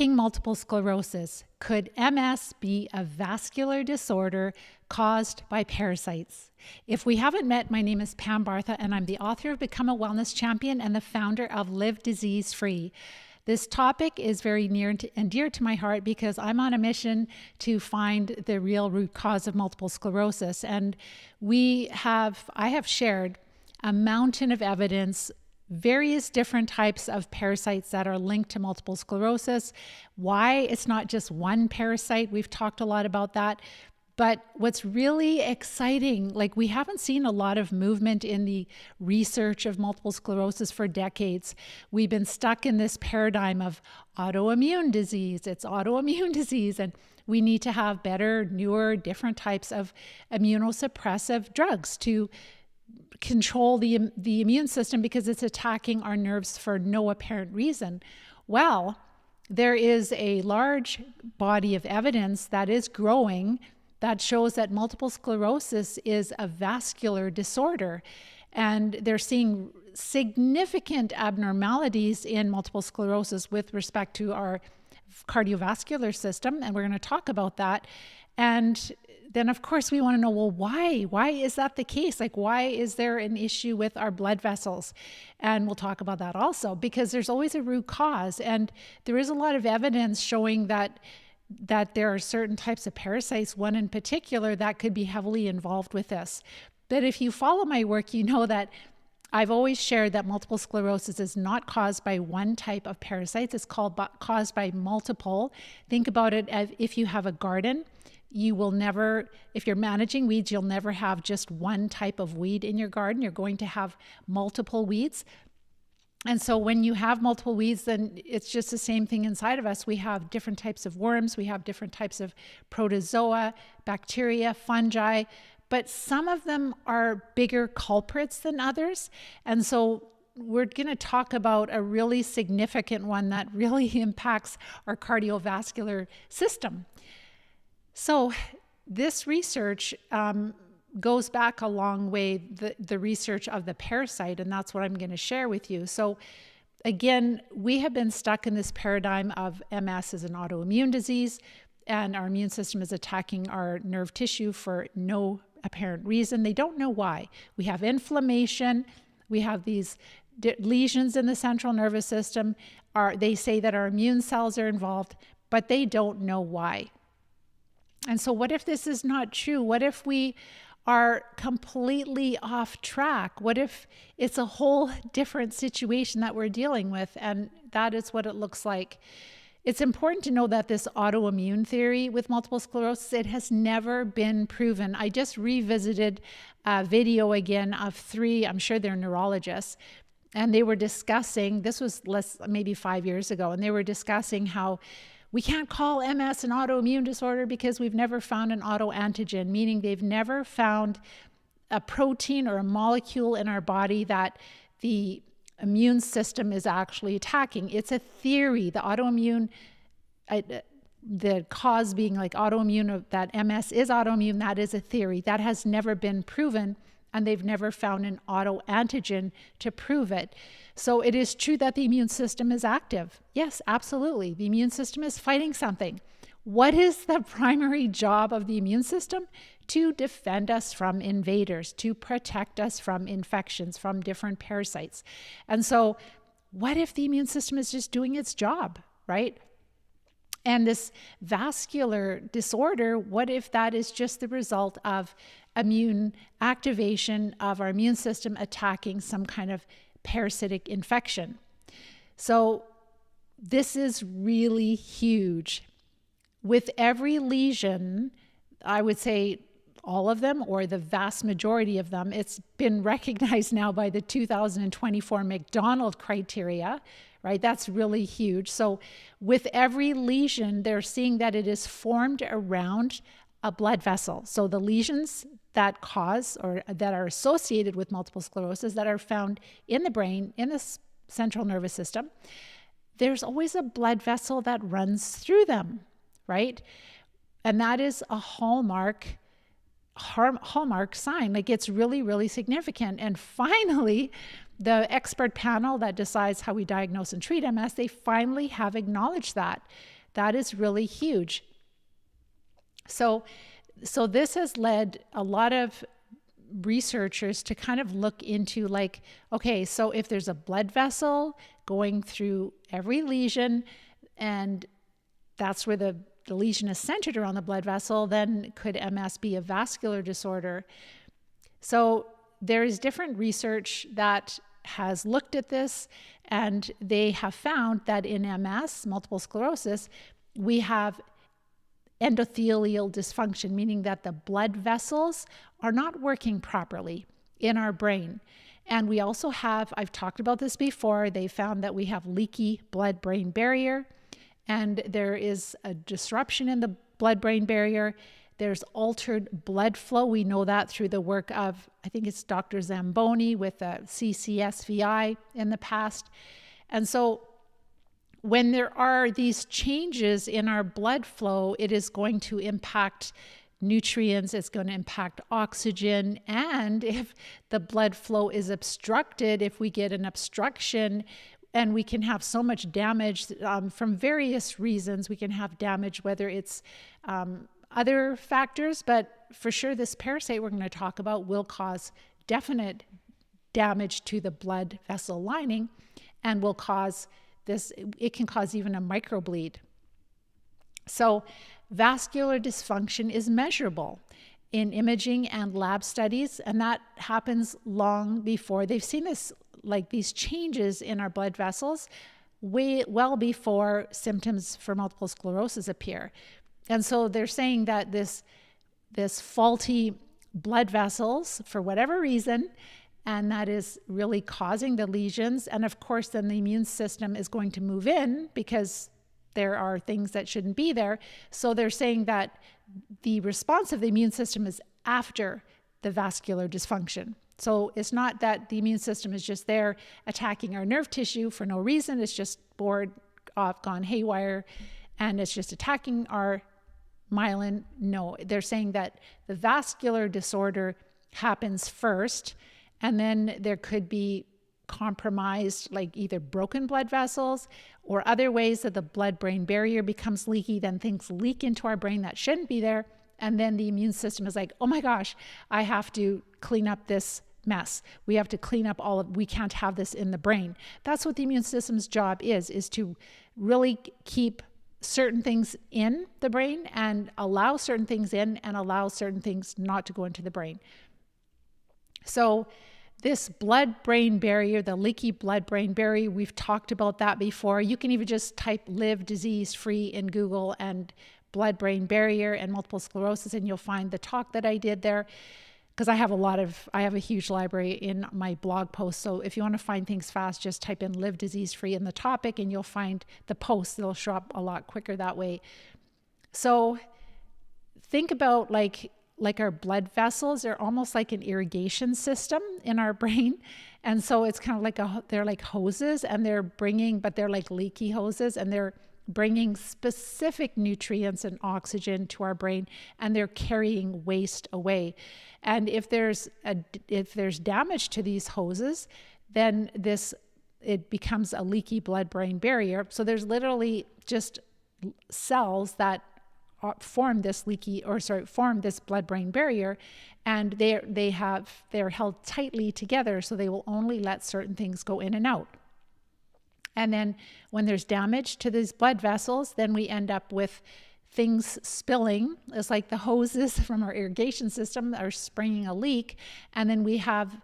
Rethinking Multiple Sclerosis. Could MS be a vascular disorder caused by parasites? If we haven't met, my name is Pam Bartha, and I'm the author of Become a Wellness Champion and the founder of Live Disease Free. This topic is very near and dear to my heart because I'm on a mission to find the real root cause of multiple sclerosis. And I have shared a mountain of evidence, various different types of parasites that are linked to multiple sclerosis, why it's not just one parasite. We've talked a lot about that. But what's really exciting, like we haven't seen a lot of movement in the research of multiple sclerosis for decades. We've been stuck in this paradigm of autoimmune disease. It's autoimmune disease, and we need to have better, newer, different types of immunosuppressive drugs to control the immune system because it's attacking our nerves for no apparent reason. Well, there is a large body of evidence that is growing that shows that multiple sclerosis is a vascular disorder. And they're seeing significant abnormalities in multiple sclerosis with respect to our cardiovascular system. And we're going to talk about that. And then, of course, we want to know, well, why? Why is that the case? Like, why is there an issue with our blood vessels? And we'll talk about that also, because there's always a root cause. And there is a lot of evidence showing that there are certain types of parasites, one in particular, that could be heavily involved with this. But if you follow my work, you know that I've always shared that multiple sclerosis is not caused by one type of parasites. It's caused by multiple. Think about it as if you have a garden. You will never, if you're managing weeds, you'll never have just one type of weed in your garden. You're going to have multiple weeds. And so when you have multiple weeds, then it's just the same thing inside of us. We have different types of worms. We have different types of protozoa, bacteria, fungi, but some of them are bigger culprits than others. And so we're going to talk about a really significant one that really impacts our cardiovascular system. So this research goes back a long way, the research of the parasite, and that's what I'm going to share with you. So again, we have been stuck in this paradigm of MS as an autoimmune disease, and our immune system is attacking our nerve tissue for no apparent reason. They don't know why. We have inflammation. We have these lesions in the central nervous system. They say that our immune cells are involved, but they don't know why. And so what if this is not true? What if we are completely off track? What if it's a whole different situation that we're dealing with? And that is what it looks like. It's important to know that this autoimmune theory with multiple sclerosis, it has never been proven. I just revisited a video again of 3, I'm sure they're neurologists, and they were discussing, this was maybe 5 years ago, and they were discussing how we can't call MS an autoimmune disorder because we've never found an autoantigen, meaning they've never found a protein or a molecule in our body that the immune system is actually attacking. It's a theory. The autoimmune, the cause being like autoimmune, that MS is autoimmune, that is a theory. That has never been proven, and they've never found an autoantigen to prove it. So it is true that the immune system is active. Yes, absolutely. The immune system is fighting something. What is the primary job of the immune system? To defend us from invaders, to protect us from infections, from different parasites. And so what if the immune system is just doing its job, right? And this vascular disorder, what if that is just the result of immune activation of our immune system attacking some kind of parasitic infection? So this is really huge. With every lesion, I would say all of them or the vast majority of them, it's been recognized now by the 2024 McDonald criteria, right? That's really huge. So with every lesion, they're seeing that it is formed around a blood vessel. So the lesions that cause or that are associated with multiple sclerosis that are found in the brain, in the central nervous system, there's always a blood vessel that runs through them, right? And that is a hallmark sign. Like, it's really, really significant. And finally, the expert panel that decides how we diagnose and treat MS, they finally have acknowledged that. That is really huge. So this has led a lot of researchers to kind of look into like, okay, so if there's a blood vessel going through every lesion, and that's where the lesion is centered around the blood vessel, then could MS be a vascular disorder? So there is different research that has looked at this, and they have found that in MS, multiple sclerosis, we have endothelial dysfunction, meaning that the blood vessels are not working properly in our brain. And we also have, I've talked about this before, they found that we have leaky blood-brain barrier, and there is a disruption in the blood-brain barrier. There's altered blood flow. We know that through the work of, I think it's Dr. Zamboni with CCSVI in the past. And so when there are these changes in our blood flow, it is going to impact nutrients, it's going to impact oxygen, and if the blood flow is obstructed, if we get an obstruction, and we can have so much damage from various reasons. We can have damage, whether it's other factors, but for sure this parasite we're going to talk about will cause definite damage to the blood vessel lining and will cause this, it can cause even a microbleed. So vascular dysfunction is measurable in imaging and lab studies, and that happens long before they've seen this, like these changes in our blood vessels well before symptoms for multiple sclerosis appear. And so they're saying that this faulty blood vessels, for whatever reason, and that is really causing the lesions. And of course, then the immune system is going to move in because there are things that shouldn't be there. So they're saying that the response of the immune system is after the vascular dysfunction. So it's not that the immune system is just there attacking our nerve tissue for no reason. It's just bored, gone haywire, and it's just attacking our myelin. No, they're saying that the vascular disorder happens first, and then there could be compromised, like either broken blood vessels or other ways that the blood-brain barrier becomes leaky. Then things leak into our brain that shouldn't be there. And then the immune system is like, oh my gosh, I have to clean up this mess. We have to clean up we can't have this in the brain. That's what the immune system's job is to really keep certain things in the brain and allow certain things in and allow certain things not to go into the brain. So this blood-brain barrier, the leaky blood-brain barrier, we've talked about that before. You can even just type live disease-free in Google and blood-brain barrier and multiple sclerosis, and you'll find the talk that I did there, because I have a huge library in my blog post. So if you want to find things fast, just type in live disease-free in the topic and you'll find the posts. It'll show up a lot quicker that way. So think about like our blood vessels are almost like an irrigation system in our brain. And so it's kind of like they're like hoses, and they're like leaky hoses, and they're bringing specific nutrients and oxygen to our brain, and they're carrying waste away. And if there's damage to these hoses, then it becomes a leaky blood-brain barrier. So there's literally just cells that form this blood-brain barrier, and they're held tightly together, so they will only let certain things go in and out. And then when there's damage to these blood vessels, then we end up with things spilling. It's like the hoses from our irrigation system are springing a leak, and then we have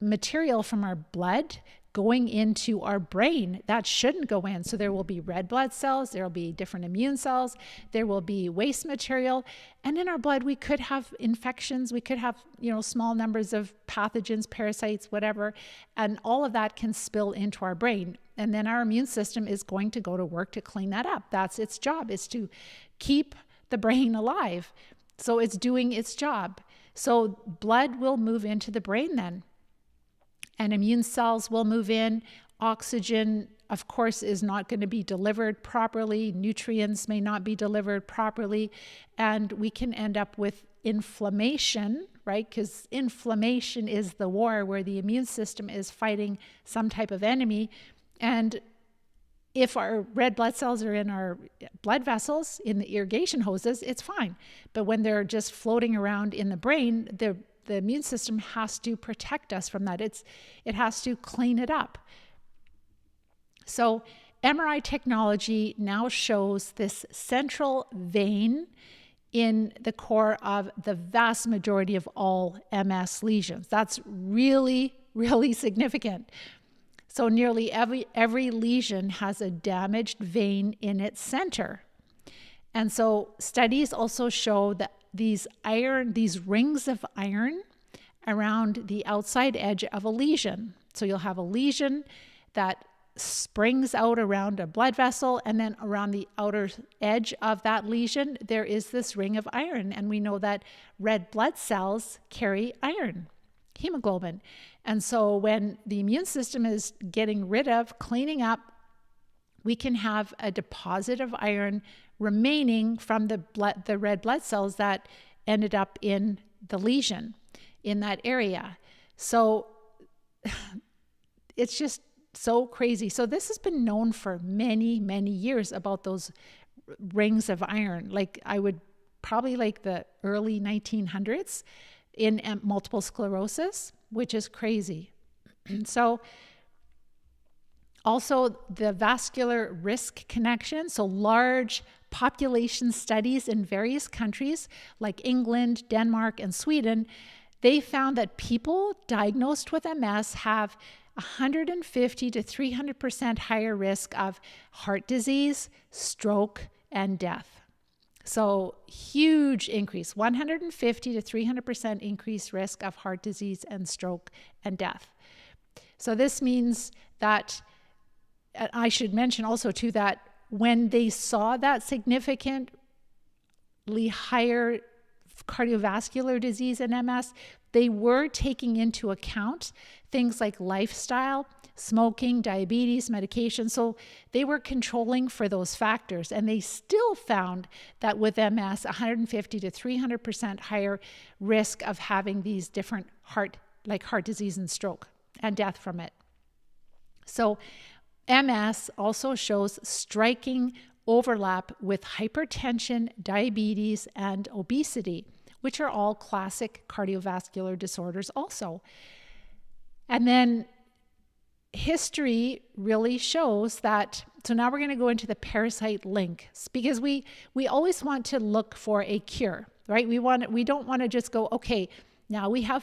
material from our blood going into our brain that shouldn't go in. So there will be red blood cells, there will be different immune cells, there will be waste material, and in our blood we could have infections, we could have small numbers of pathogens, parasites, whatever, and all of that can spill into our brain. And then our immune system is going to go to work to clean that up. That's its job, is to keep the brain alive. So it's doing its job. So blood will move into the brain then, and immune cells will move in. Oxygen, of course, is not going to be delivered properly. Nutrients may not be delivered properly. And we can end up with inflammation, right? Because inflammation is the war where the immune system is fighting some type of enemy. And if our red blood cells are in our blood vessels, in the irrigation hoses, it's fine. But when they're just floating around in the brain, the immune system has to protect us from that. It has to clean it up. So MRI technology now shows this central vein in the core of the vast majority of all MS lesions. That's really, really significant. So nearly every lesion has a damaged vein in its center. And so studies also show that these rings of iron around the outside edge of a lesion. So you'll have a lesion that springs out around a blood vessel, and then around the outer edge of that lesion, there is this ring of iron. And we know that red blood cells carry iron, hemoglobin. And so when the immune system is getting rid of, cleaning up, we can have a deposit of iron remaining from the red blood cells that ended up in the lesion in that area. So it's just so crazy. So this has been known for many, many years about those rings of iron. Like I would probably like the early 1900s in multiple sclerosis, which is crazy. So also the vascular risk connection. So large population studies in various countries like England, Denmark, and Sweden, they found that people diagnosed with MS have 150 to 300% higher risk of heart disease, stroke, and death. So huge increase, 150 to 300% increased risk of heart disease and stroke and death. So this means that, I should mention also too, that when they saw that significantly higher cardiovascular disease in MS, they were taking into account things like lifestyle, smoking, diabetes, medication. So they were controlling for those factors. And they still found that with MS, 150 to 300% higher risk of having these different heart disease and stroke and death from it. So MS also shows striking overlap with hypertension, diabetes, and obesity, which are all classic cardiovascular disorders also. And then history really shows that, so now we're going to go into the parasite link, because we always want to look for a cure, right? We don't want to just go, okay, now we have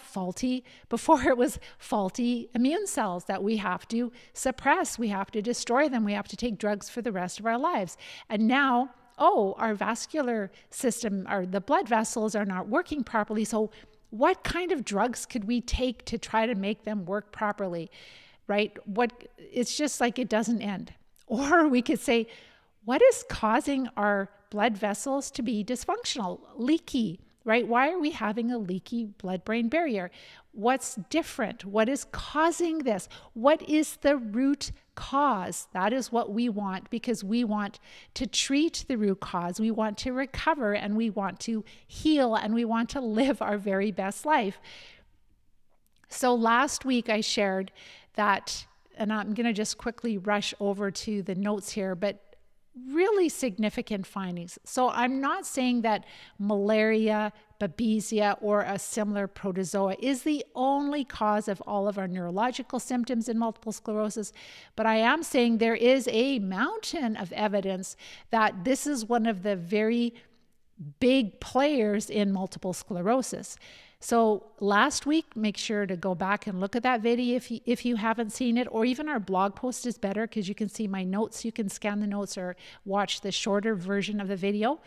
before it was faulty immune cells that we have to suppress, we have to destroy them, we have to take drugs for the rest of our lives. And now, our vascular system, the blood vessels are not working properly. So what kind of drugs could we take to try to make them work properly, right? It's just like it doesn't end. Or we could say, what is causing our blood vessels to be dysfunctional, leaky, right? Why are we having a leaky blood-brain barrier? What's different? What is causing this? What is the root cause? That is what we want, because we want to treat the root cause. We want to recover, and we want to heal, and we want to live our very best life. So last week I shared that, and I'm going to just quickly rush over to the notes here, but really significant findings. So I'm not saying that malaria, Babesia, or a similar protozoa is the only cause of all of our neurological symptoms in multiple sclerosis, but I am saying there is a mountain of evidence that this is one of the very big players in multiple sclerosis. So last week, make sure to go back and look at that video if you haven't seen it, or even our blog post is better because you can see my notes. You can scan the notes or watch the shorter version of the video.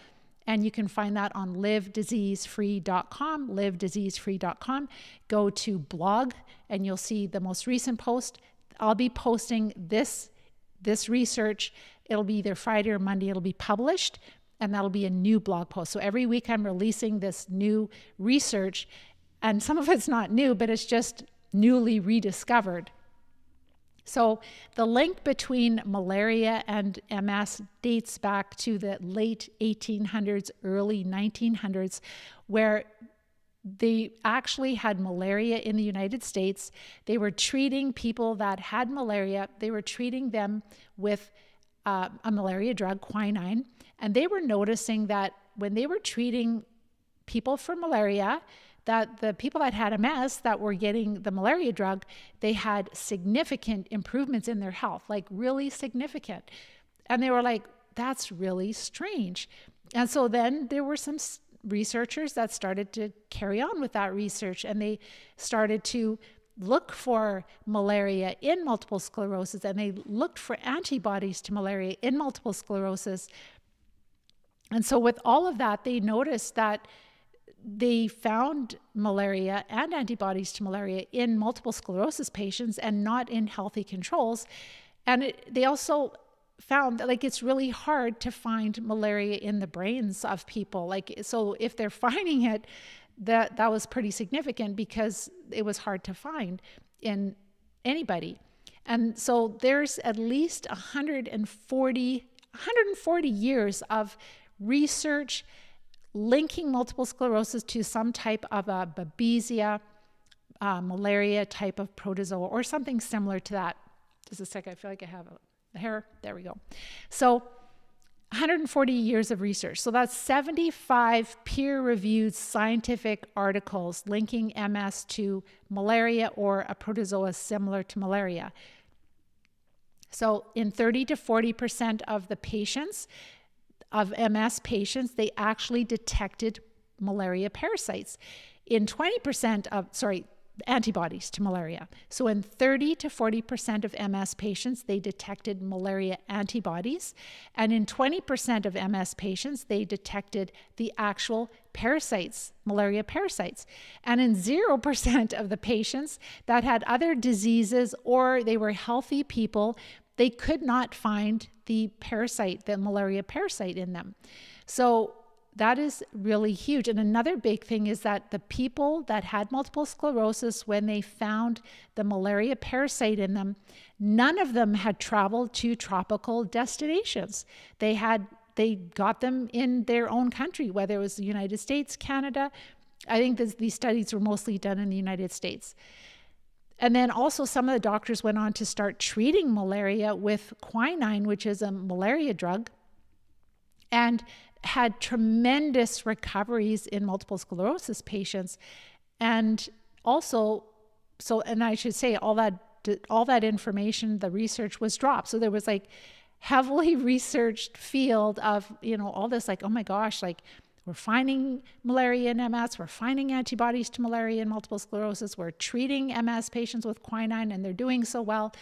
And you can find that on livediseasefree.com, livediseasefree.com. Go to blog and you'll see the most recent post. I'll be posting this research. It'll be either Friday or Monday. It'll be published. And that'll be a new blog post. So every week I'm releasing this new research, and some of it's not new, but it's just newly rediscovered. So the link between malaria and MS dates back to the late 1800s, early 1900s, where they actually had malaria in the United States. They were treating people that had malaria. They were treating them with a malaria drug, quinine. And they were noticing that when they were treating people for malaria, that the people that had MS that were getting the malaria drug, they had significant improvements in their health, like really significant. And they were like, that's really strange. And so then there were some researchers that started to carry on with that research, and they started to look for malaria in multiple sclerosis, and they looked for antibodies to malaria in multiple sclerosis. And so with all of that, they noticed that they found malaria and antibodies to malaria in multiple sclerosis patients and not in healthy controls. And they also found that like it's really hard to find malaria in the brains of people. Like, so if they're finding it, that was pretty significant because it was hard to find in anybody. And so there's at least 140 years of research linking multiple sclerosis to some type of a Babesia, malaria type of protozoa or something similar to that. Just a second, I feel like I have a hair. There we go. So 140 years of research. So that's 75 peer-reviewed scientific articles linking MS to malaria or a protozoa similar to malaria. So in 30 to 40% of the patients, of MS patients, they actually detected malaria parasites. In 20% of, antibodies to malaria. So in 30 to 40% of MS patients, they detected malaria antibodies. And in 20% of MS patients, they detected the actual parasites, malaria parasites. And in 0% of the patients that had other diseases or they were healthy people, they could not find the parasite, the malaria parasite in them. So that is really huge. And another big thing is that the people that had multiple sclerosis, when they found the malaria parasite in them, none of them had traveled to tropical destinations. They got them in their own country, whether it was the United States, Canada. I think these studies were mostly done in the United States. And then also some of the doctors went on to start treating malaria with quinine, which is a malaria drug, and had tremendous recoveries in multiple sclerosis patients. And also, and I should say all that information, the research was dropped. So there was like heavily researched field of, all this like, oh my gosh, like we're finding malaria in MS, we're finding antibodies to malaria in multiple sclerosis, we're treating MS patients with quinine and they're doing so well.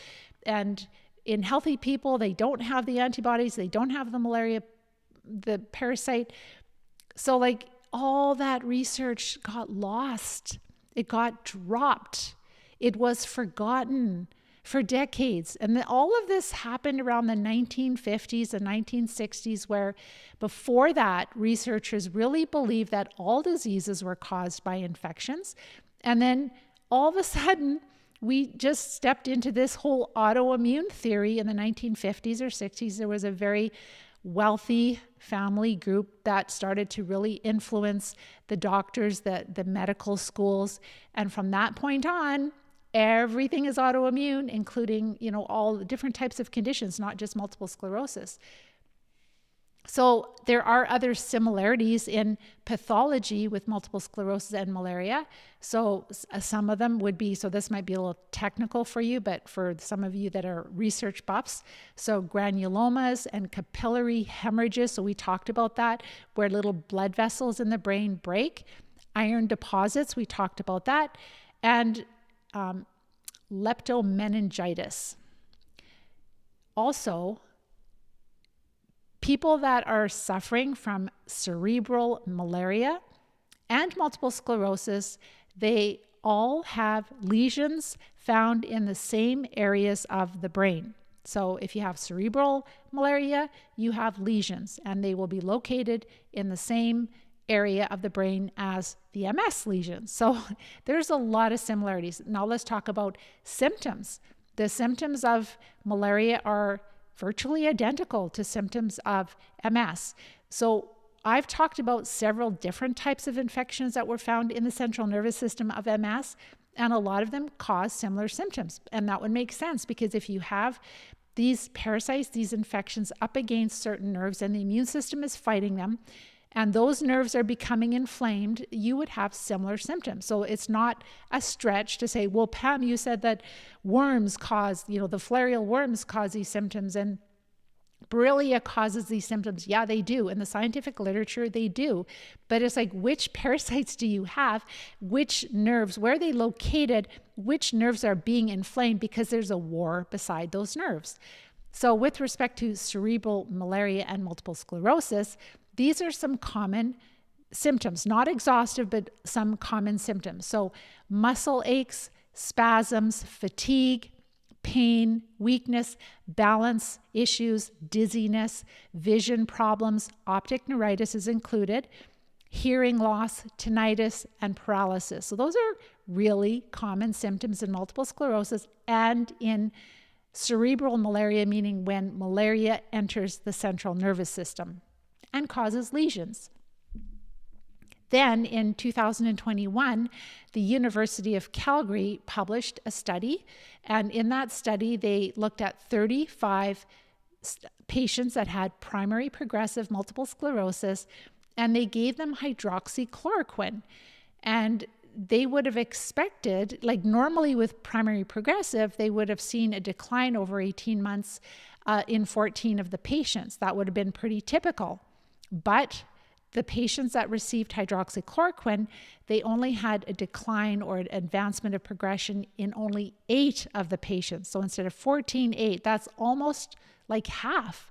And in healthy people, they don't have the antibodies, they don't have the malaria, the parasite. So like all that research got lost. It got dropped. It was forgotten for decades. And all of this happened around the 1950s and 1960s, where before that, researchers really believed that all diseases were caused by infections. And then all of a sudden, we just stepped into this whole autoimmune theory in the 1950s or 60s. There was a very wealthy family group that started to really influence the doctors, the medical schools. And from that point on, everything is autoimmune, including, all the different types of conditions, not just multiple sclerosis. So there are other similarities in pathology with multiple sclerosis and malaria. So some of them would be, so this might be a little technical for you, but for some of you that are research buffs, so granulomas and capillary hemorrhages, so we talked about that, where little blood vessels in the brain break. Iron deposits, we talked about that. And leptomeningitis. Also, people that are suffering from cerebral malaria and multiple sclerosis, they all have lesions found in the same areas of the brain. So if you have cerebral malaria, you have lesions, and they will be located in the same area of the brain as the MS lesions. So there's a lot of similarities. Now let's talk about symptoms. The symptoms of malaria are virtually identical to symptoms of MS. So I've talked about several different types of infections that were found in the central nervous system of MS, and a lot of them cause similar symptoms. And that would make sense, because if you have these parasites, these infections up against certain nerves and the immune system is fighting them, and those nerves are becoming inflamed, you would have similar symptoms. So it's not a stretch to say, well, Pam, you said that worms cause, the filarial worms cause these symptoms, and Borrelia causes these symptoms. Yeah, they do. In the scientific literature, they do. But it's like, which parasites do you have? Which nerves, where are they located? Which nerves are being inflamed? Because there's a war beside those nerves. So with respect to cerebral malaria and multiple sclerosis, these are some common symptoms, not exhaustive, but some common symptoms. So muscle aches, spasms, fatigue, pain, weakness, balance issues, dizziness, vision problems, optic neuritis is included, hearing loss, tinnitus, and paralysis. So those are really common symptoms in multiple sclerosis and in cerebral malaria, meaning when malaria enters the central nervous system and causes lesions. Then in 2021, the University of Calgary published a study, and in that study, they looked at 35 patients that had primary progressive multiple sclerosis, and they gave them hydroxychloroquine. And they would have expected, like normally with primary progressive, they would have seen a decline over 18 months in 14 of the patients. That would have been pretty typical. But the patients that received hydroxychloroquine, they only had a decline or an advancement of progression in only 8 of the patients. So instead of 14, 8, that's almost like half.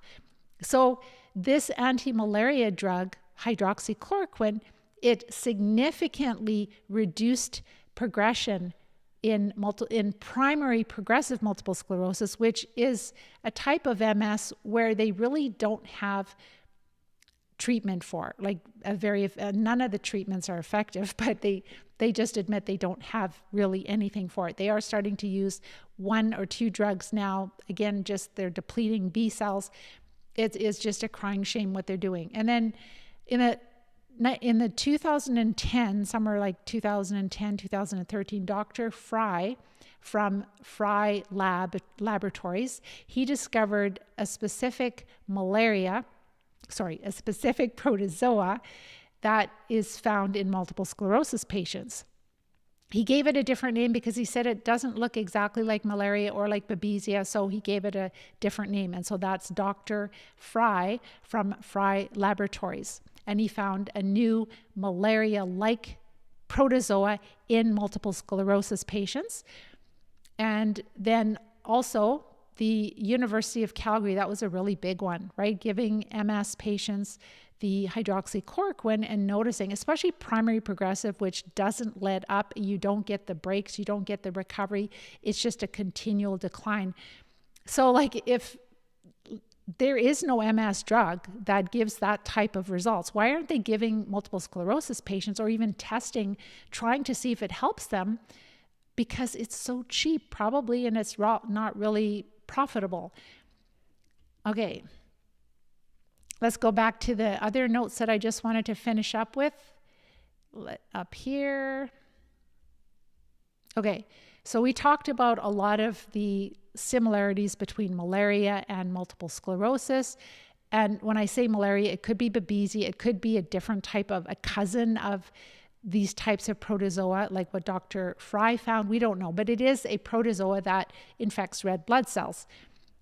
So this anti-malaria drug, hydroxychloroquine, it significantly reduced progression in primary progressive multiple sclerosis, which is a type of MS where they really don't have treatment for, like none of the treatments are effective, but they just admit they don't have really anything for it. They are starting to use 1 or 2 drugs now. Again, just they're depleting B cells. It is just a crying shame what they're doing. And then in the 2010, somewhere like 2010, 2013, Dr. Fry from Fry Laboratories, he discovered a specific protozoa that is found in multiple sclerosis patients. He gave it a different name because he said it doesn't look exactly like malaria or like Babesia, so he gave it a different name. And so that's Dr. Fry from Fry Laboratories. And he found a new malaria-like protozoa in multiple sclerosis patients. And then also the University of Calgary, that was a really big one, right? Giving MS patients the hydroxychloroquine and noticing, especially primary progressive, which doesn't let up, you don't get the breaks, you don't get the recovery, it's just a continual decline. So like if there is no MS drug that gives that type of results, why aren't they giving multiple sclerosis patients or even testing, trying to see if it helps them? Because it's so cheap probably, and it's not really profitable. Okay, let's go back to the other notes that I just wanted to finish up with. Up here. Okay, so we talked about a lot of the similarities between malaria and multiple sclerosis. And when I say malaria, it could be Babesia, it could be a different type of a cousin of these types of protozoa, like what Dr. Fry found. We don't know, but it is a protozoa that infects red blood cells.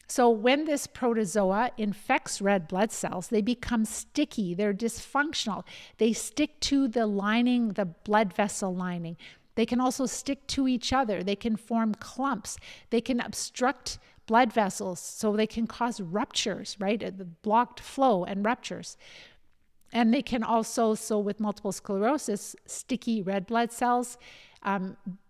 So when this protozoa infects red blood cells, they become sticky, they're dysfunctional. They stick to the lining, the blood vessel lining. They can also stick to each other. They can form clumps. They can obstruct blood vessels, so they can cause ruptures, right? The blocked flow and ruptures. And they can also, so with multiple sclerosis, sticky red blood cells.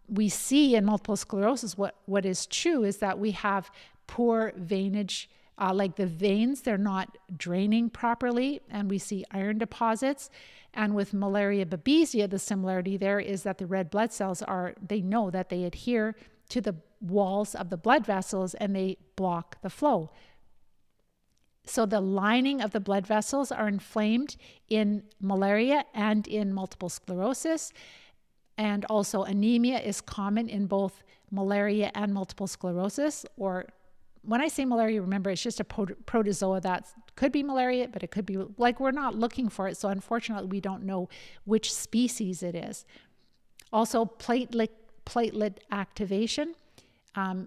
We see in multiple sclerosis, what is true is that we have poor veinage, like the veins, they're not draining properly, and we see iron deposits. And with malaria Babesia, the similarity there is that the red blood cells they know that they adhere to the walls of the blood vessels and they block the flow. So the lining of the blood vessels are inflamed in malaria and in multiple sclerosis. And also anemia is common in both malaria and multiple sclerosis. Or when I say malaria, remember, it's just a protozoa that could be malaria, but it could be, like, we're not looking for it. So unfortunately, we don't know which species it is. Also platelet activation.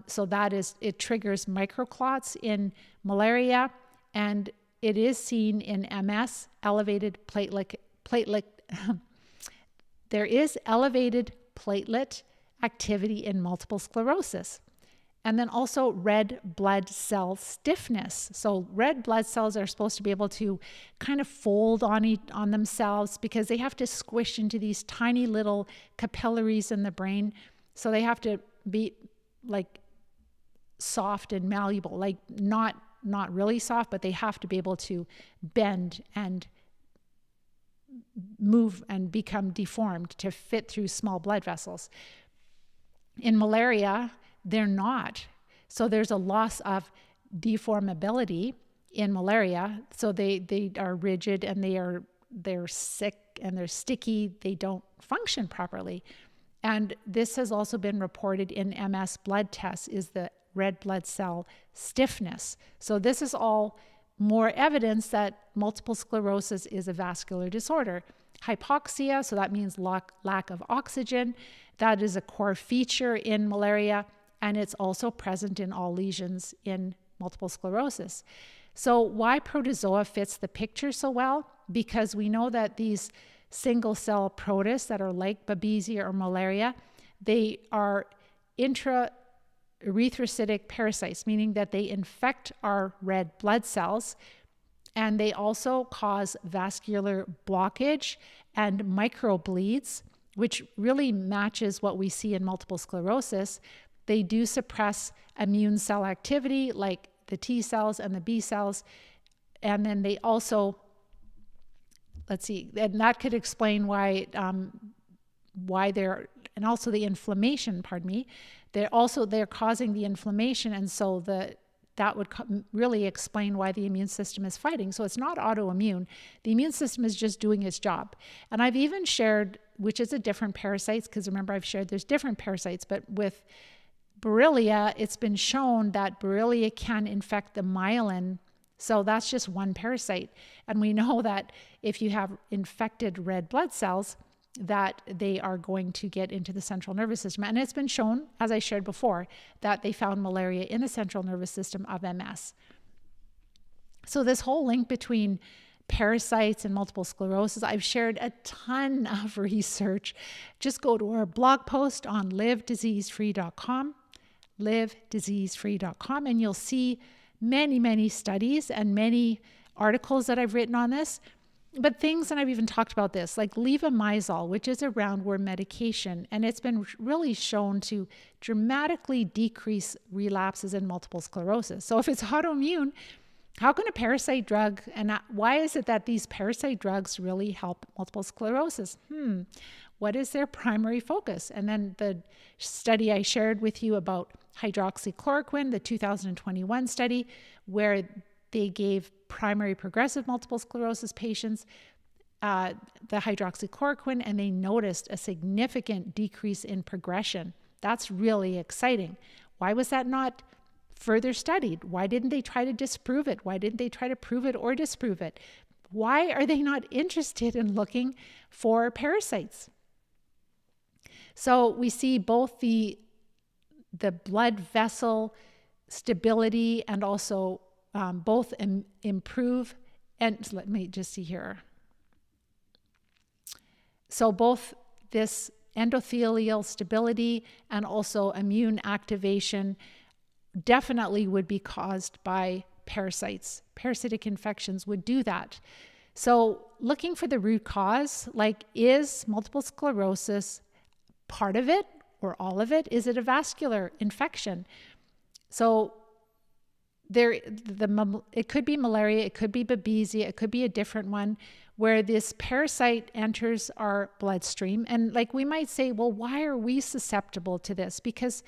So that is, it triggers microclots in malaria, and it is seen in MS, elevated platelet there is elevated platelet activity in multiple sclerosis. And then also red blood cell stiffness. So red blood cells are supposed to be able to kind of fold on themselves because they have to squish into these tiny little capillaries in the brain. So they have to be like soft and malleable, like not really soft, but they have to be able to bend and move and become deformed to fit through small blood vessels. In malaria, they're not. So there's a loss of deformability in malaria. So they are rigid and they're sick and they're sticky. They don't function properly. And this has also been reported in MS blood tests, is the red blood cell stiffness. So this is all more evidence that multiple sclerosis is a vascular disorder. Hypoxia, so that means lack of oxygen. That is a core feature in malaria, and it's also present in all lesions in multiple sclerosis. So why protozoa fits the picture so well? Because we know that these single cell protists that are like Babesia or malaria, they are erythrocytic parasites, meaning that they infect our red blood cells, and they also cause vascular blockage and microbleeds, which really matches what we see in multiple sclerosis. They do suppress immune cell activity like the T cells and the B cells, and then they also, and that could explain why they're, and also the inflammation, they're causing the inflammation, and so that would really explain why the immune system is fighting. So it's not autoimmune. The immune system is just doing its job. And I've even shared, which is a different parasites, because remember I've shared there's different parasites, but with Borrelia, it's been shown that Borrelia can infect the myelin. So that's just one parasite. And we know that if you have infected red blood cells, that they are going to get into the central nervous system. And it's been shown, as I shared before, that they found malaria in the central nervous system of MS. So this whole link between parasites and multiple sclerosis, I've shared a ton of research. Just go to our blog post on livediseasefree.com, livediseasefree.com, and you'll see many, many studies and many articles that I've written on this. But things, and I've even talked about this, like levomizole, which is a roundworm medication, and it's been really shown to dramatically decrease relapses in multiple sclerosis. So if it's autoimmune, how can a parasite drug, and why is it that these parasite drugs really help multiple sclerosis? What is their primary focus? And then the study I shared with you about hydroxychloroquine, the 2021 study, where they gave primary progressive multiple sclerosis patients the hydroxychloroquine, and they noticed a significant decrease in progression. That's really exciting. Why was that not further studied? Why didn't they try to disprove it? Why didn't they try to prove it or disprove it? Why are they not interested in looking for parasites? So we see both the blood vessel stability and also both improve, and let me just see here. So both this endothelial stability and also immune activation definitely would be caused by parasites. Parasitic infections would do that. So looking for the root cause, like, is multiple sclerosis part of it or all of it? Is it a vascular infection? So it could be malaria, it could be Babesia, it could be a different one where this parasite enters our bloodstream. And like we might say, well, why are we susceptible to this? Because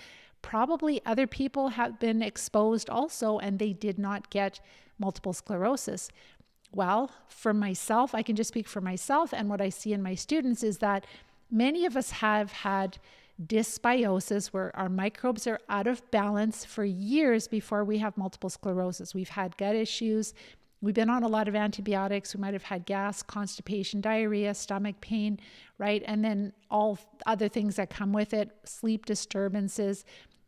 probably other people have been exposed also and they did not get multiple sclerosis. Well, for myself, I can just speak for myself, and what I see in my students is that many of us have had dysbiosis, where our microbes are out of balance for years before we have multiple sclerosis. We've had gut issues. We've been on a lot of antibiotics. We might have had gas, constipation, diarrhea, stomach pain, right? And then all other things that come with it, sleep disturbances,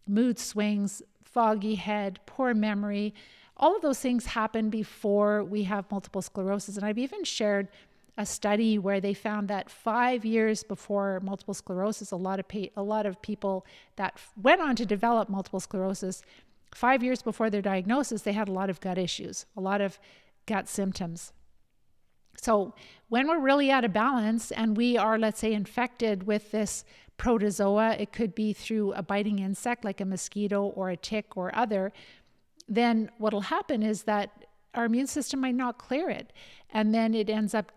mood swings, foggy head, poor memory. All of those things happen before we have multiple sclerosis. And I've even shared a study where they found that 5 years before multiple sclerosis, a lot of people that went on to develop multiple sclerosis, 5 years before their diagnosis, they had a lot of gut issues, a lot of gut symptoms. So when we're really out of balance and we are, let's say, infected with this protozoa, it could be through a biting insect like a mosquito or a tick or other, then what'll happen is that our immune system might not clear it. And then it ends up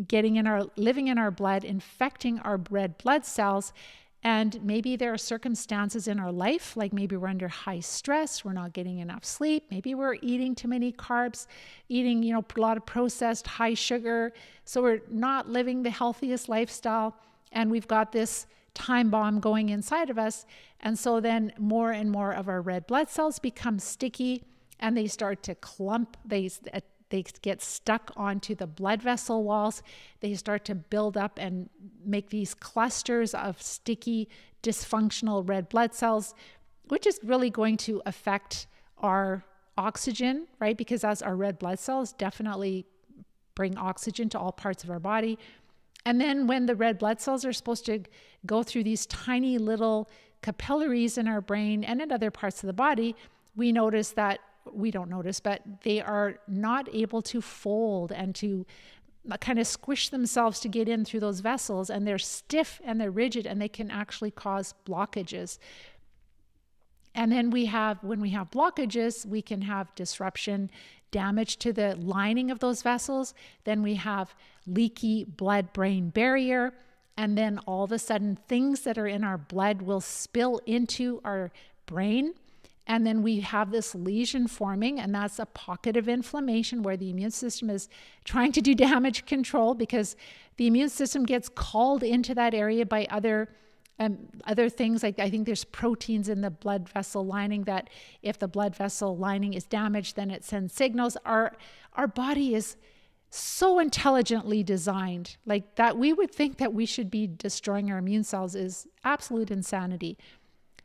living in our blood, infecting our red blood cells. And maybe there are circumstances in our life, like maybe we're under high stress, we're not getting enough sleep, maybe we're eating too many carbs, eating, a lot of processed high sugar. So we're not living the healthiest lifestyle. And we've got this time bomb going inside of us. And so then more and more of our red blood cells become sticky and they start to clump. They get stuck onto the blood vessel walls. They start to build up and make these clusters of sticky, dysfunctional red blood cells, which is really going to affect our oxygen, right? Because as our red blood cells definitely bring oxygen to all parts of our body. And then when the red blood cells are supposed to go through these tiny little capillaries in our brain and in other parts of the body, we don't notice, but they are not able to fold and to kind of squish themselves to get in through those vessels. And they're stiff and they're rigid and they can actually cause blockages. And then when we have blockages, we can have disruption, damage to the lining of those vessels. Then we have leaky blood-brain barrier. And then all of a sudden, things that are in our blood will spill into our brain. And then we have this lesion forming, and that's a pocket of inflammation where the immune system is trying to do damage control, because the immune system gets called into that area by other things. Like I think there's proteins in the blood vessel lining that if the blood vessel lining is damaged, then it sends signals. Our body is so intelligently designed, like that we would think that we should be destroying our immune cells is absolute insanity.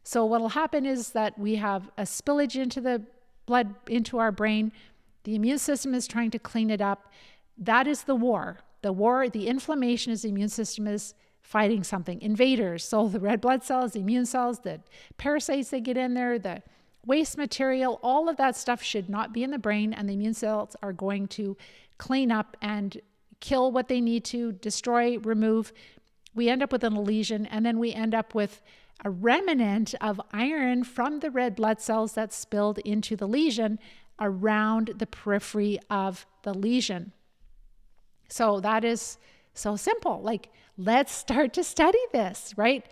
So what will happen is that we have a spillage into the blood, into our brain. The immune system is trying to clean it up. That is the war. The inflammation is the immune system is fighting something. Invaders. So the red blood cells, the immune cells, the parasites that get in there, the waste material, all of that stuff should not be in the brain, and the immune cells are going to clean up and kill what they need to, destroy, remove. We end up with a lesion, and then we end up with a remnant of iron from the red blood cells that spilled into the lesion around the periphery of the lesion. So that is so simple. Like, let's start to study this, right?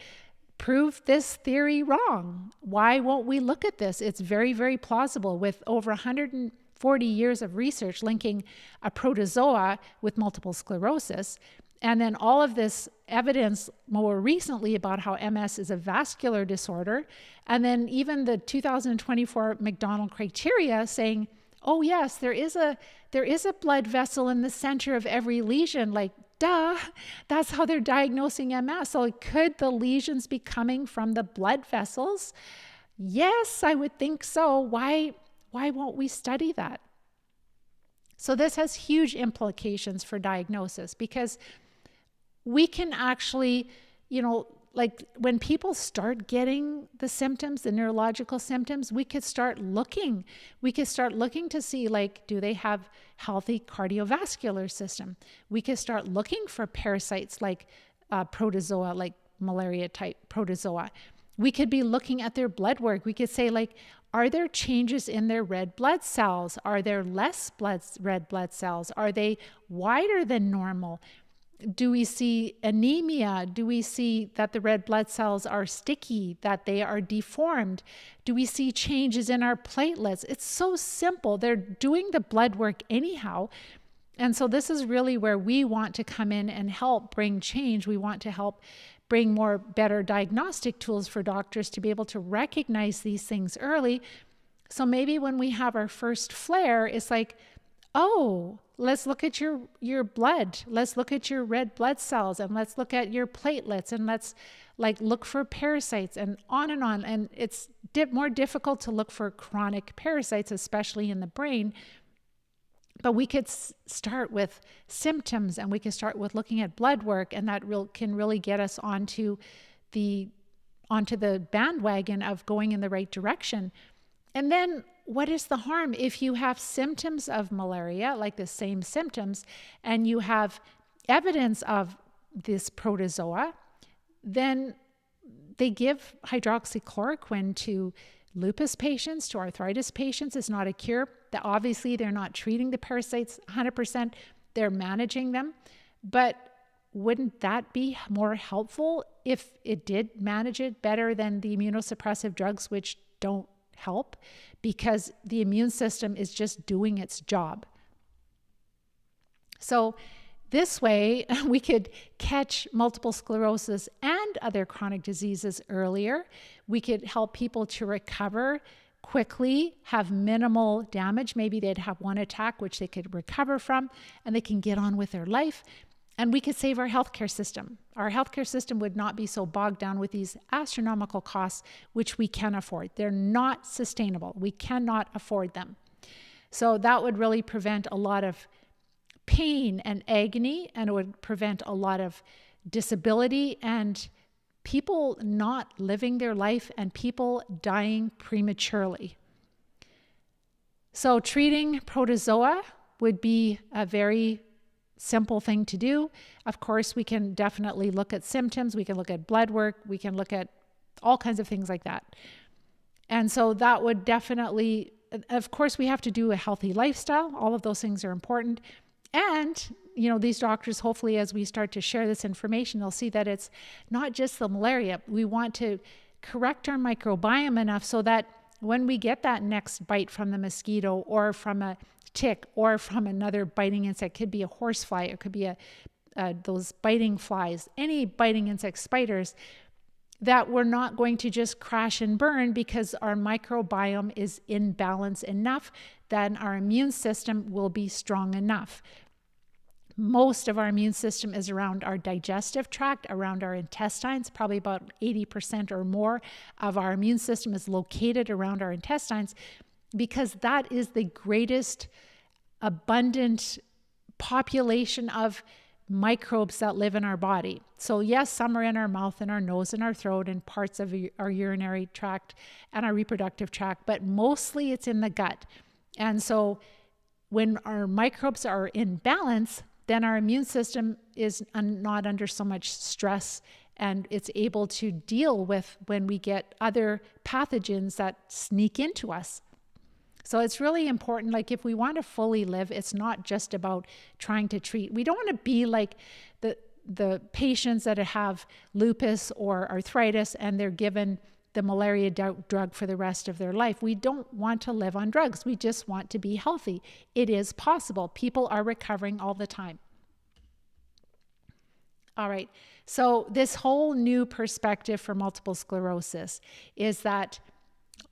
Prove this theory wrong. Why won't we look at this? It's very, very plausible with over 140 years of research linking a protozoa with multiple sclerosis. And then all of this evidence more recently about how MS is a vascular disorder. And then even the 2024 McDonald criteria saying, oh yes, there is a blood vessel in the center of every lesion. Like, duh, that's how they're diagnosing MS. So could the lesions be coming from the blood vessels? Yes, I would think so. Why won't we study that? So this has huge implications for diagnosis, because we can actually, like when people start getting the symptoms, the neurological symptoms, we could start looking. We could start looking to see, like, do they have healthy cardiovascular system? We could start looking for parasites like protozoa, like malaria type protozoa. We could be looking at their blood work. We could say, like, are there changes in their red blood cells? Are there less red blood cells? Are they wider than normal? Do we see anemia? Do we see that the red blood cells are sticky, that they are deformed? Do we see changes in our platelets? It's so simple. They're doing the blood work anyhow. And so this is really where we want to come in and help bring change. We want to help bring more better diagnostic tools for doctors to be able to recognize these things early. So maybe when we have our first flare, it's like, oh, let's look at your blood. Let's look at your red blood cells, and let's look at your platelets, and let's look for parasites, and on. And it's more difficult to look for chronic parasites, especially in the brain. But we could start with symptoms, and we can start with looking at blood work, and that can really get us onto the bandwagon of going in the right direction. And then what is the harm if you have symptoms of malaria, like the same symptoms, and you have evidence of this protozoa? Then they give hydroxychloroquine to lupus patients, to arthritis patients. It's not a cure. Obviously, they're not treating the parasites 100%. They're managing them. But wouldn't that be more helpful if it did manage it better than the immunosuppressive drugs, which don't help, because the immune system is just doing its job? So this way, we could catch multiple sclerosis and other chronic diseases earlier. We could help people to recover quickly, have minimal damage. Maybe they'd have one attack, which they could recover from, and they can get on with their life. And we could save our healthcare system. Our healthcare system would not be so bogged down with these astronomical costs, which we can afford. They're not sustainable. We cannot afford them. So that would really prevent a lot of pain and agony, and it would prevent a lot of disability and people not living their life and people dying prematurely. So treating protozoa would be a very simple thing to do. Of course, we can definitely look at symptoms. We can look at blood work. We can look at all kinds of things like that. And so that would definitely, of course, we have to do a healthy lifestyle. All of those things are important. And, these doctors, hopefully, as we start to share this information, they'll see that it's not just the malaria. We want to correct our microbiome enough so that when we get that next bite from the mosquito or from a tick or from another biting insect, could be a horsefly, it could be those biting flies, any biting insect, spiders, that we're not going to just crash and burn because our microbiome is in balance enough, then our immune system will be strong enough. Most of our immune system is around our digestive tract, around our intestines. Probably about 80% or more of our immune system is located around our intestines, because that is the greatest abundant population of microbes that live in our body. So yes, some are in our mouth and our nose and our throat and parts of our urinary tract and our reproductive tract, but mostly it's in the gut. And so when our microbes are in balance, then our immune system is not under so much stress, and it's able to deal with when we get other pathogens that sneak into us. So it's really important, if we want to fully live, it's not just about trying to treat. We don't want to be like the patients that have lupus or arthritis and they're given the malaria drug for the rest of their life. We don't want to live on drugs. We just want to be healthy. It is possible. People are recovering all the time. All right. So this whole new perspective for multiple sclerosis is that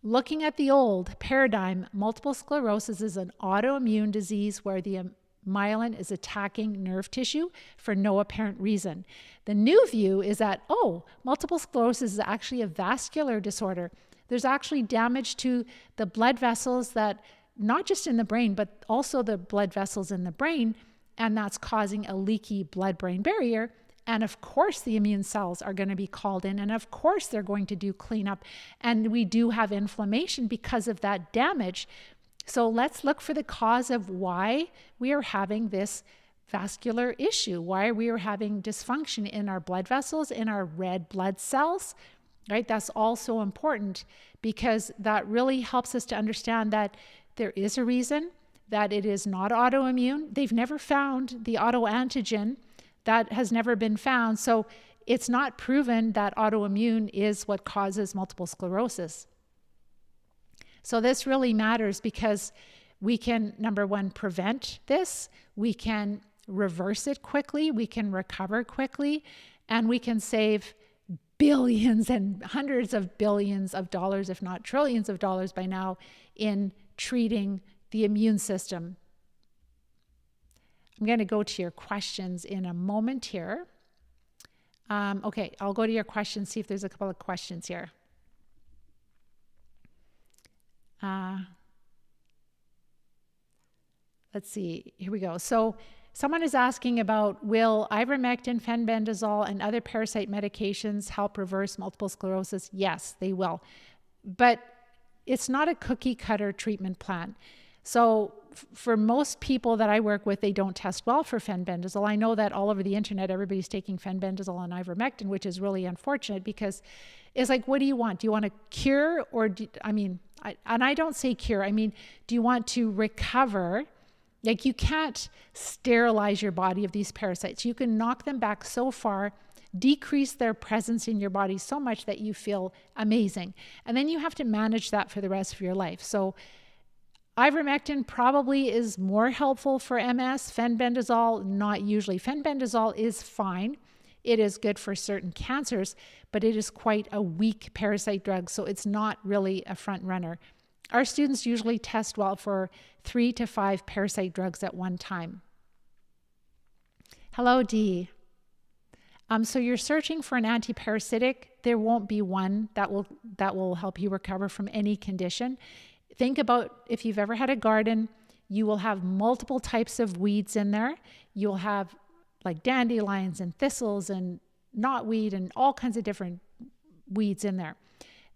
looking at the old paradigm, multiple sclerosis is an autoimmune disease where the myelin is attacking nerve tissue for no apparent reason. The new view is that, multiple sclerosis is actually a vascular disorder. There's actually damage to the blood vessels that, not just in the brain, but also the blood vessels in the brain, and that's causing a leaky blood-brain barrier. And of course, the immune cells are going to be called in, and of course, they're going to do cleanup. And we do have inflammation because of that damage. So let's look for the cause of why we are having this vascular issue, why we are having dysfunction in our blood vessels, in our red blood cells, right? That's also important because that really helps us to understand that there is a reason, that it is not autoimmune. They've never found the autoantigen That has never been found. So it's not proven that autoimmune is what causes multiple sclerosis. So this really matters because we can, number one, prevent this. We can reverse it quickly. We can recover quickly. And we can save billions and hundreds of billions of dollars, if not trillions of dollars by now, in treating the immune system. I'm going to go to your questions in a moment here. Okay, I'll go to your questions, see if there's a couple of questions here. Let's see, here we go. So someone is asking about, will ivermectin, fenbendazole, and other parasite medications help reverse multiple sclerosis? Yes, they will. But it's not a cookie cutter treatment plan. So for most people that I work with, they don't test well for fenbendazole. I know that all over the internet, everybody's taking fenbendazole and ivermectin, which is really unfortunate because it's like, what do you want? Do you want a cure or I don't say cure. I mean, do you want to recover? Like, you can't sterilize your body of these parasites. You can knock them back so far, decrease their presence in your body so much that you feel amazing. And then you have to manage that for the rest of your life. So ivermectin probably is more helpful for MS. Fenbendazole, not usually. Fenbendazole is fine. It is good for certain cancers, but it is quite a weak parasite drug, so it's not really a front runner. Our students usually test well for 3 to 5 parasite drugs at one time. Hello, Dee. So you're searching for an antiparasitic. There won't be one that will help you recover from any condition. Think about if you've ever had a garden, you will have multiple types of weeds in there. You'll have like dandelions and thistles and knotweed and all kinds of different weeds in there.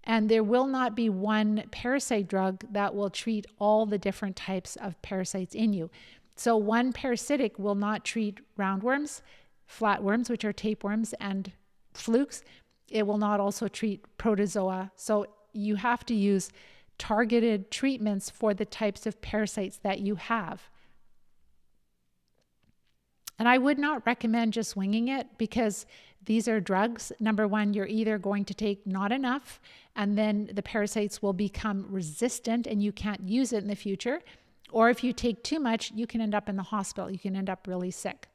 And there will not be one parasite drug that will treat all the different types of parasites in you. So one parasitic will not treat roundworms, flatworms, which are tapeworms, and flukes. It will not also treat protozoa. So you have to use targeted treatments for the types of parasites that you have. And I would not recommend just winging it because these are drugs. Number one, you're either going to take not enough and then the parasites will become resistant and you can't use it in the future. Or if you take too much, you can end up in the hospital. You can end up really sick.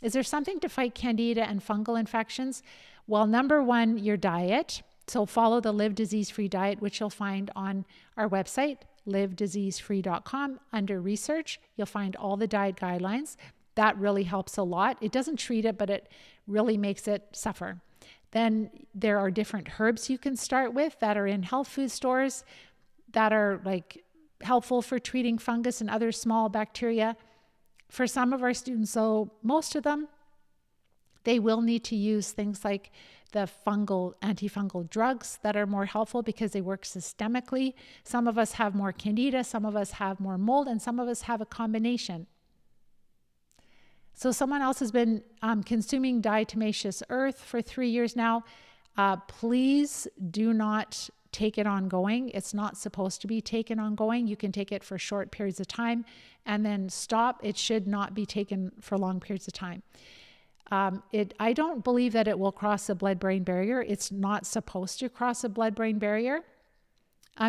Is there something to fight candida and fungal infections? Well, number one, your diet. So follow the Live Disease Free diet, which you'll find on our website, livediseasefree.com. Under research, you'll find all the diet guidelines. That really helps a lot. It doesn't treat it, but it really makes it suffer. Then there are different herbs you can start with that are in health food stores that are like helpful for treating fungus and other small bacteria. For some of our students, so most of them, they will need to use things like the antifungal drugs that are more helpful because they work systemically. Some of us have more candida, some of us have more mold, and some of us have a combination. So someone else has been consuming diatomaceous earth for 3 years now. Please do not take it ongoing. It's not supposed to be taken ongoing. You can take it for short periods of time and then stop. It should not be taken for long periods of time. I don't believe that it will cross the blood-brain barrier. It's not supposed to cross the blood-brain barrier.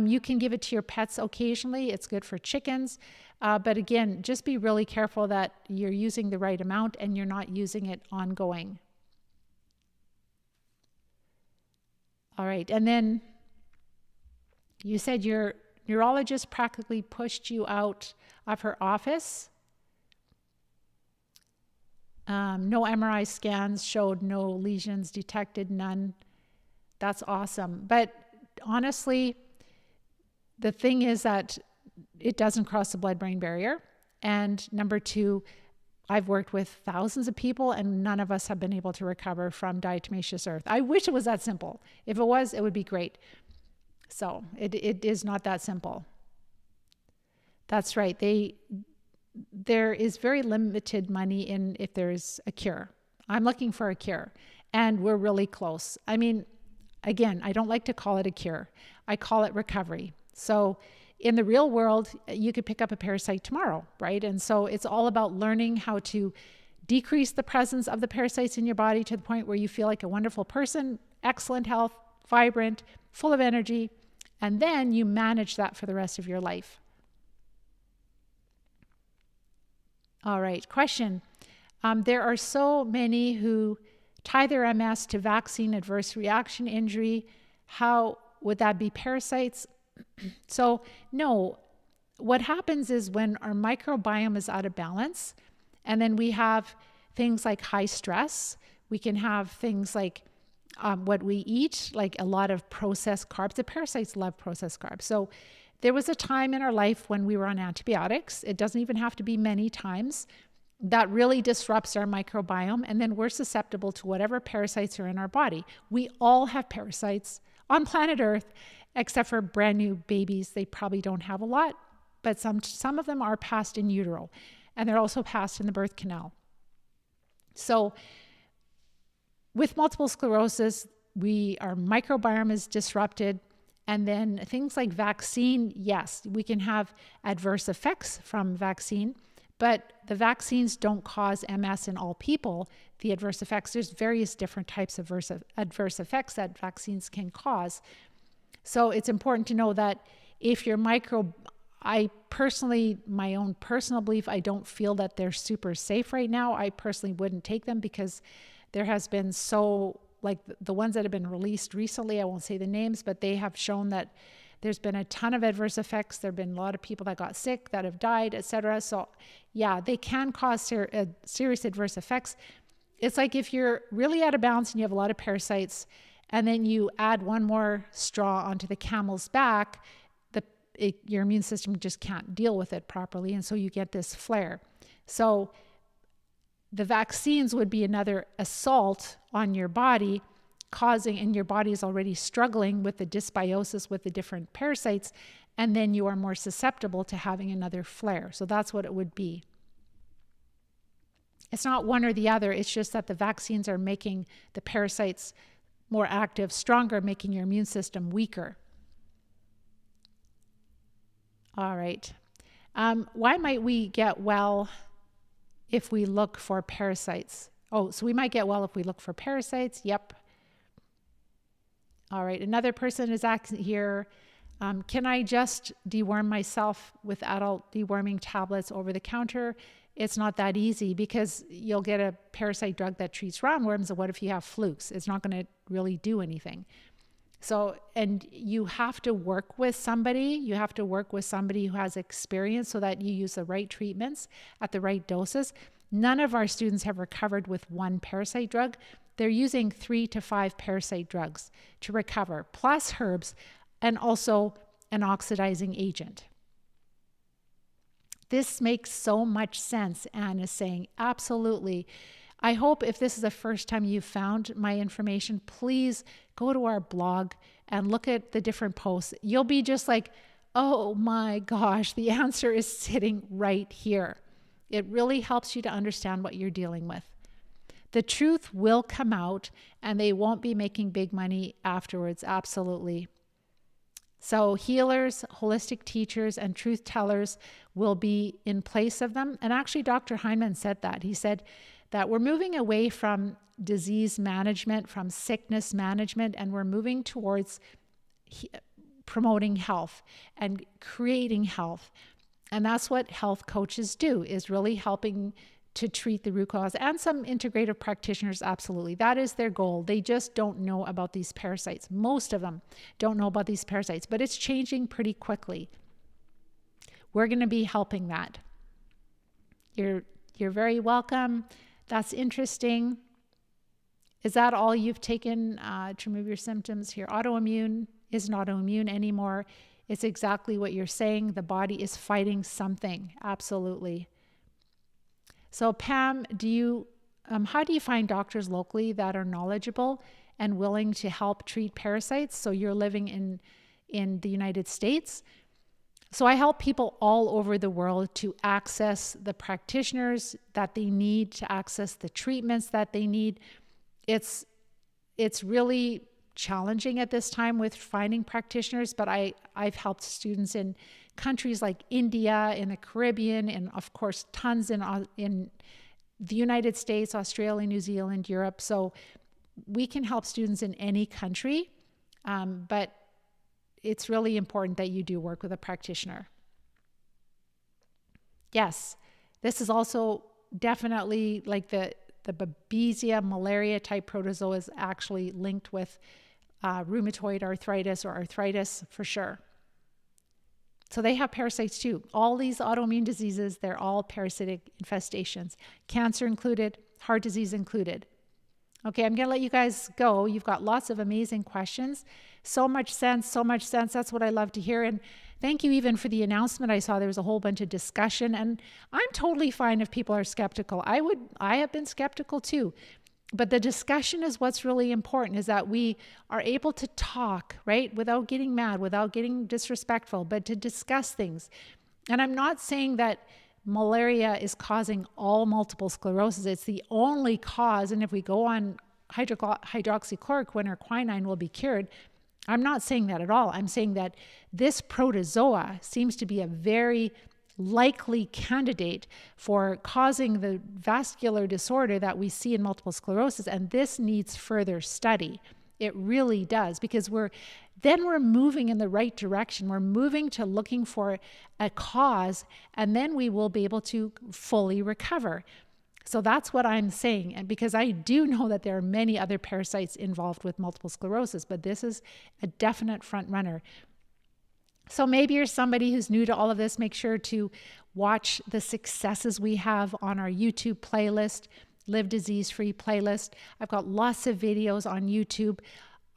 You can give it to your pets occasionally. It's good for chickens. But again, just be really careful that you're using the right amount and you're not using it ongoing. All right. And then you said your neurologist practically pushed you out of her office. No MRI scans showed no lesions detected, none. That's awesome. But honestly, the thing is that it doesn't cross the blood-brain barrier. And number two, I've worked with thousands of people and none of us have been able to recover from diatomaceous earth. I wish it was that simple. If it was, it would be great. So it is not that simple. That's right. There is very limited money in if there's a cure. I'm looking for a cure and we're really close. I mean, again, I don't like to call it a cure. I call it recovery. So in the real world, you could pick up a parasite tomorrow, right? And so it's all about learning how to decrease the presence of the parasites in your body to the point where you feel like a wonderful person, excellent health, vibrant, full of energy, and then you manage that for the rest of your life. All right, question. There are so many who tie their MS to vaccine adverse reaction injury. How would that be parasites? So no, what happens is when our microbiome is out of balance, and then we have things like high stress, we can have things like what we eat, like a lot of processed carbs. The parasites love processed carbs. So there was a time in our life when we were on antibiotics. It doesn't even have to be many times. That really disrupts our microbiome, and then we're susceptible to whatever parasites are in our body. We all have parasites on planet Earth, except for brand new babies. They probably don't have a lot, but some of them are passed in utero, and they're also passed in the birth canal. So with multiple sclerosis, our microbiome is disrupted. And then things like vaccine, yes, we can have adverse effects from vaccine, but the vaccines don't cause MS in all people. The adverse effects, there's various different types of adverse effects that vaccines can cause. So it's important to know that if your my own personal belief, I don't feel that they're super safe right now. I personally wouldn't take them because there has been like the ones that have been released recently, I won't say the names, but they have shown that there's been a ton of adverse effects. There have been a lot of people that got sick, that have died, etc. So yeah, they can cause serious adverse effects. It's like if you're really out of balance and you have a lot of parasites, and then you add one more straw onto the camel's back, your immune system just can't deal with it properly, and so you get this flare. So the vaccines would be another assault on your body, and your body is already struggling with the dysbiosis with the different parasites, and then you are more susceptible to having another flare. So that's what it would be. It's not one or the other, it's just that the vaccines are making the parasites more active, stronger, making your immune system weaker. All right. Why might we get well if we look for parasites? Oh, so we might get well if we look for parasites. Yep. All right. Another person is asking here, can I just deworm myself with adult deworming tablets over the counter? It's not that easy because you'll get a parasite drug that treats roundworms. And what if you have flukes? It's not going to really do anything. So, and you have to work with somebody. You have to work with somebody who has experience so that you use the right treatments at the right doses. None of our students have recovered with one parasite drug. They're using 3 to 5 parasite drugs to recover, plus herbs, and also an oxidizing agent. This makes so much sense, Anne is saying. Absolutely. I hope if this is the first time you've found my information, please go to our blog and look at the different posts. You'll be just like, oh my gosh, the answer is sitting right here. It really helps you to understand what you're dealing with. The truth will come out and they won't be making big money afterwards. Absolutely. So healers, holistic teachers, and truth tellers will be in place of them. And actually, Dr. Heinemann said that. He said that we're moving away from disease management, from sickness management, and we're moving towards promoting health and creating health. And that's what health coaches do, is really helping to treat the root cause. And some integrative practitioners, absolutely. That is their goal. They just don't know about these parasites. Most of them don't know about these parasites, but it's changing pretty quickly. We're going to be helping that. You're very welcome. That's interesting. Is that all you've taken to remove your symptoms here? Autoimmune isn't autoimmune anymore. It's exactly what you're saying. The body is fighting something. Absolutely. So Pam, how do you find doctors locally that are knowledgeable and willing to help treat parasites? So you're living in the United States. So I help people all over the world to access the practitioners that they need, to access the treatments that they need. It's really challenging at this time with finding practitioners, but I've helped students in countries like India, in the Caribbean, and of course tons in the United States, Australia, New Zealand, Europe. So we can help students in any country, but it's really important that you do work with a practitioner. Yes, this is also definitely like the Babesia malaria type protozoa is actually linked with rheumatoid arthritis or arthritis for sure. So they have parasites too. All these autoimmune diseases, they're all parasitic infestations. Cancer included, heart disease included. Okay, I'm going to let you guys go. You've got lots of amazing questions. So much sense, so much sense. That's what I love to hear. And thank you even for the announcement. I saw there was a whole bunch of discussion, and I'm totally fine if people are skeptical. I have been skeptical too. But the discussion is what's really important, is that we are able to talk, right? Without getting mad, without getting disrespectful, but to discuss things. And I'm not saying that malaria is causing all multiple sclerosis. It's the only cause. And if we go on hydroxychloroquine or quinine, we'll be cured. I'm not saying that at all. I'm saying that this protozoa seems to be a very likely candidate for causing the vascular disorder that we see in multiple sclerosis. And this needs further study. It really does, because we're moving in the right direction. We're moving to looking for a cause, and then we will be able to fully recover. So that's what I'm saying. And because I do know that there are many other parasites involved with multiple sclerosis, but this is a definite front runner. So maybe you're somebody who's new to all of this. Make sure to watch the successes we have on our YouTube playlist, Live Disease Free playlist. I've got lots of videos on YouTube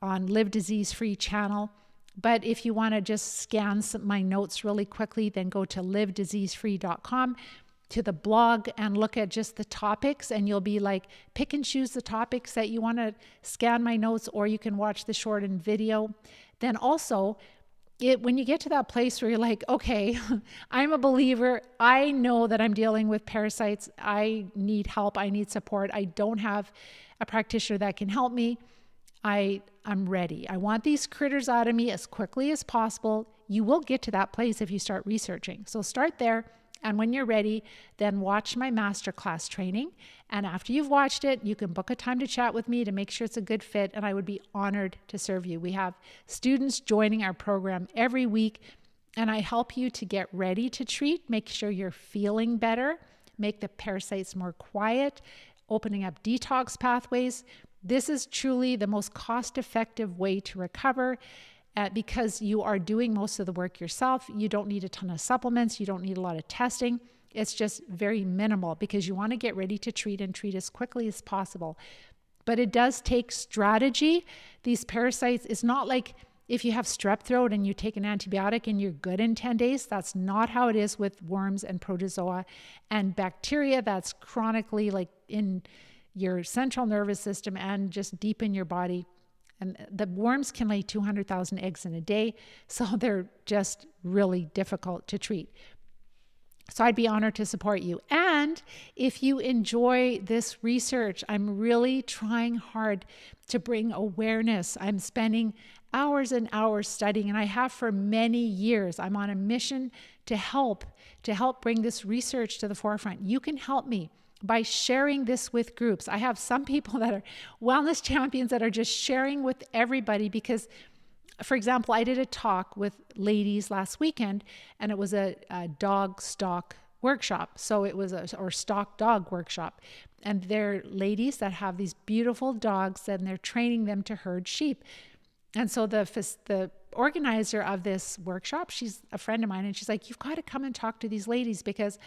on Live Disease Free channel. But if you want to just scan my notes really quickly, then go to livediseasefree.com to the blog and look at just the topics, and you'll be like, pick and choose the topics that you want to scan my notes, or you can watch the shortened video. Then also, when you get to that place where you're like, okay, I'm a believer, I know that I'm dealing with parasites, I need help, I need support, I don't have a practitioner that can help me, I'm ready. I want these critters out of me as quickly as possible. You will get to that place if you start researching. So start there. And when you're ready, then watch my masterclass training. And after you've watched it, you can book a time to chat with me to make sure it's a good fit. And I would be honored to serve you. We have students joining our program every week, and I help you to get ready to treat, make sure you're feeling better, make the parasites more quiet, opening up detox pathways. This is truly the most cost-effective way to recover. Because you are doing most of the work yourself. You don't need a ton of supplements. You don't need a lot of testing. It's just very minimal, because you want to get ready to treat and treat as quickly as possible. But it does take strategy. These parasites, it's not like if you have strep throat and you take an antibiotic and you're good in 10 days. That's not how it is with worms and protozoa and bacteria that's chronically like in your central nervous system and just deep in your body. And the worms can lay 200,000 eggs in a day, so they're just really difficult to treat. So I'd be honored to support you. And if you enjoy this research, I'm really trying hard to bring awareness. I'm spending hours and hours studying, and I have for many years. I'm on a mission to help bring this research to the forefront. You can help me by sharing this with groups. I have some people that are wellness champions that are just sharing with everybody because, for example, I did a talk with ladies last weekend, and it was a dog stock workshop. So it was or stock dog workshop. And they're ladies that have these beautiful dogs, and they're training them to herd sheep. And so the organizer of this workshop, she's a friend of mine, and she's like, you've got to come and talk to these ladies because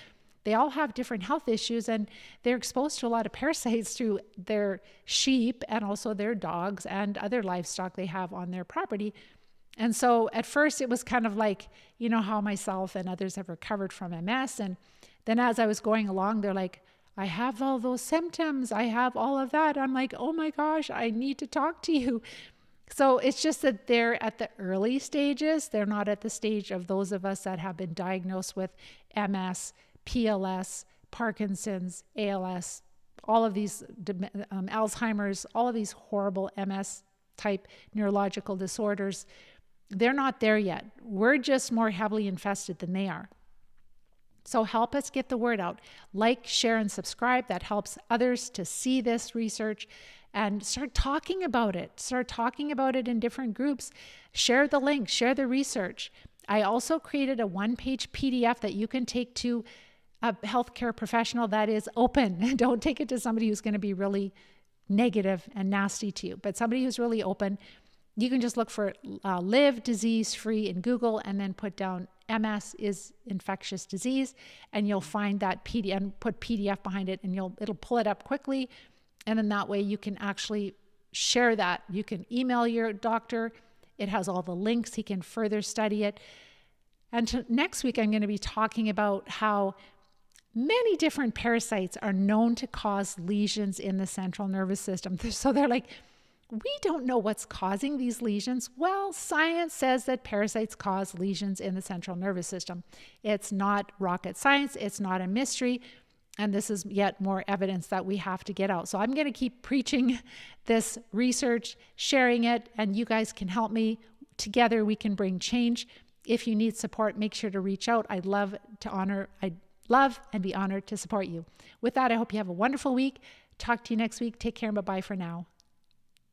they all have different health issues, and they're exposed to a lot of parasites through their sheep and also their dogs and other livestock they have on their property. And so at first it was kind of like, you know, how myself and others have recovered from MS. And then as I was going along, they're like, I have all those symptoms. I have all of that. I'm like, oh my gosh, I need to talk to you. So it's just that they're at the early stages. They're not at the stage of those of us that have been diagnosed with MS, PLS, Parkinson's, ALS, all of these, Alzheimer's, all of these horrible MS type neurological disorders. They're not there yet. We're just more heavily infested than they are. So help us get the word out. Like, share, and subscribe. That helps others to see this research and start talking about it. Start talking about it in different groups. Share the link, share the research. I also created a one-page PDF that you can take to a healthcare professional that is open. Don't take it to somebody who's going to be really negative and nasty to you, but somebody who's really open. You can just look for live disease-free in Google and then put down MS is infectious disease, and you'll find that PDF and put PDF behind it, and it'll pull it up quickly. And then that way you can actually share that. You can email your doctor. It has all the links. He can further study it. And next week, I'm going to be talking about how many different parasites are known to cause lesions in the central nervous system. So they're like, we don't know what's causing these lesions. Well, science says that parasites cause lesions in the central nervous system. It's not rocket science. It's not a mystery. And this is yet more evidence that we have to get out. So I'm going to keep preaching this research, sharing it, and you guys can help me. Together we can bring change. If you need support, make sure to reach out. I'd love and be honored to support you. With that, I hope you have a wonderful week. Talk to you next week. Take care and bye-bye for now.